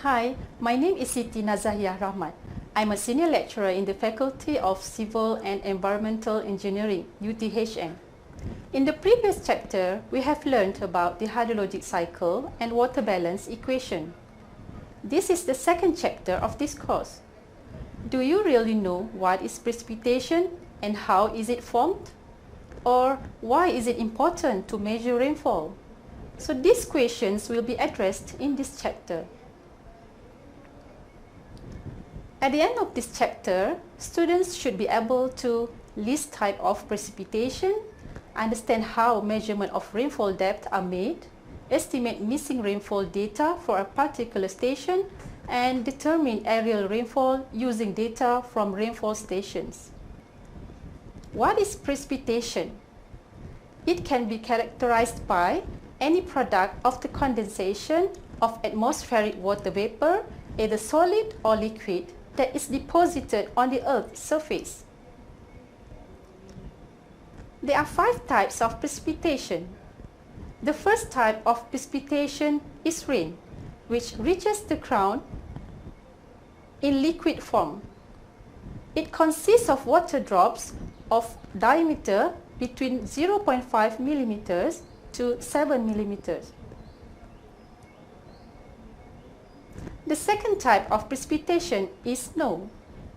Hi, my name is Siti Nazahiyah Rahmat. I'm a senior lecturer in the Faculty of Civil and Environmental Engineering, UTHM. In the previous chapter, we have learned about the hydrologic cycle and water balance equation. This is the second chapter of this course. Do you really know what is precipitation and how is it formed? Or why is it important to measure rainfall? So these questions will be addressed in this chapter. At the end of this chapter, students should be able to list type of precipitation, understand how measurement of rainfall depth are made, estimate missing rainfall data for a particular station, and determine aerial rainfall using data from rainfall stations. What is precipitation? It can be characterized by any product of the condensation of atmospheric water vapor, either solid or liquid, that is deposited on the Earth's surface. There are 5 types of precipitation. The first type of precipitation is rain, which reaches the ground in liquid form. It consists of water drops of diameter between 0.5 millimeters to 7 millimeters. The second type of precipitation is snow,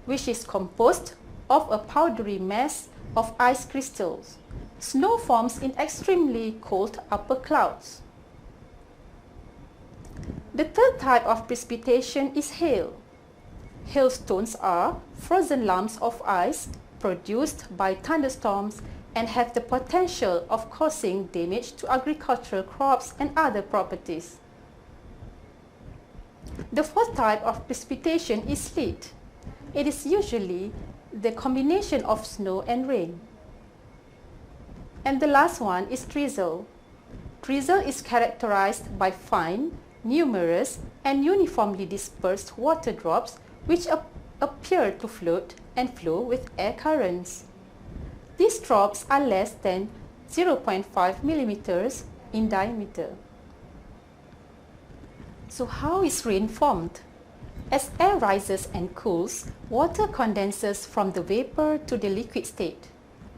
which is composed of a powdery mass of ice crystals. Snow forms in extremely cold upper clouds. The third type of precipitation is hail. Hailstones are frozen lumps of ice produced by thunderstorms and have the potential of causing damage to agricultural crops and other properties. The fourth type of precipitation is sleet. It is usually the combination of snow and rain. And the last one is drizzle. Drizzle is characterized by fine, numerous, and uniformly dispersed water drops which appear to float and flow with air currents. These drops are less than 0.5 millimeters in diameter. So how is rain formed? As air rises and cools, water condenses from the vapor to the liquid state.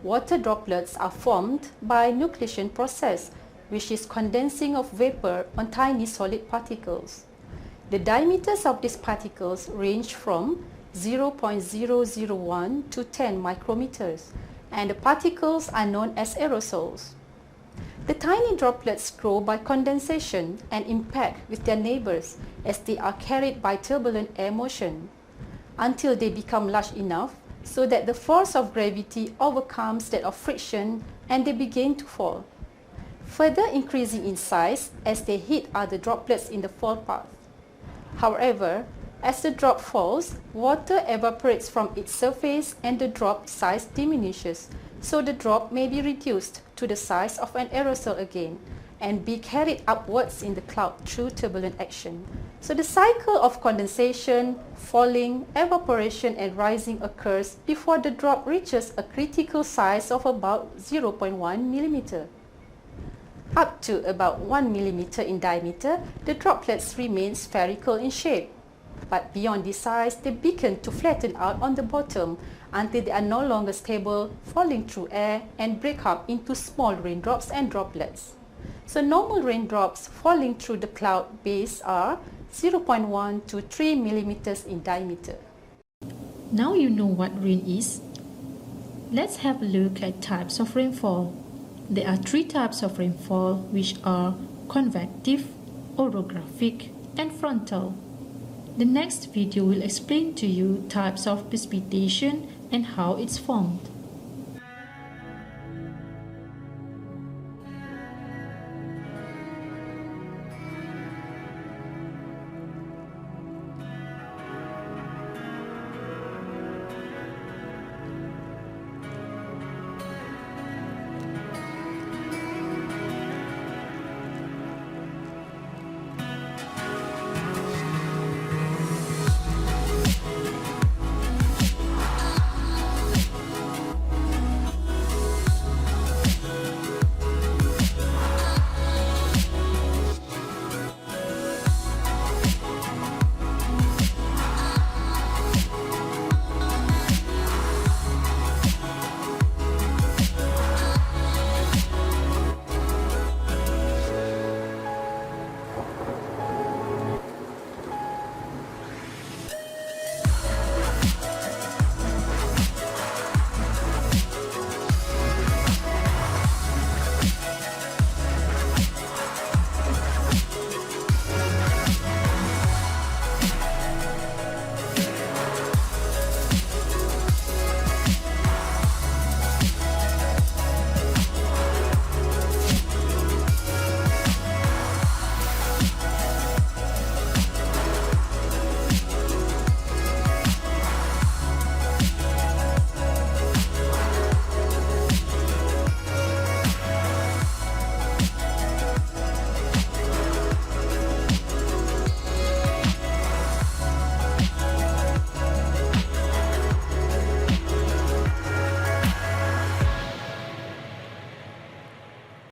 Water droplets are formed by nucleation process, which is condensing of vapor on tiny solid particles. The diameters of these particles range from 0.001 to 10 micrometers, and the particles are known as aerosols. The tiny droplets grow by condensation and impact with their neighbors as they are carried by turbulent air motion, until they become large enough so that the force of gravity overcomes that of friction and they begin to fall, further increasing in size as they hit other droplets in the fall path. However, as the drop falls, water evaporates from its surface and the drop size diminishes, so the drop may be reduced to the size of an aerosol again and be carried upwards in the cloud through turbulent action. So the cycle of condensation, falling, evaporation and rising occurs before the drop reaches a critical size of about 0.1 millimeter. Up to about 1 millimeter in diameter, the droplets remain spherical in shape. But beyond this size, they begin to flatten out on the bottom until they are no longer stable, falling through air and break up into small raindrops and droplets. So normal raindrops falling through the cloud base are 0.1 to 3 millimeters in diameter. Now you know what rain is. Let's have a look at types of rainfall. There are 3 types of rainfall, which are convective, orographic, and frontal. The next video will explain to you types of precipitation and how it's formed.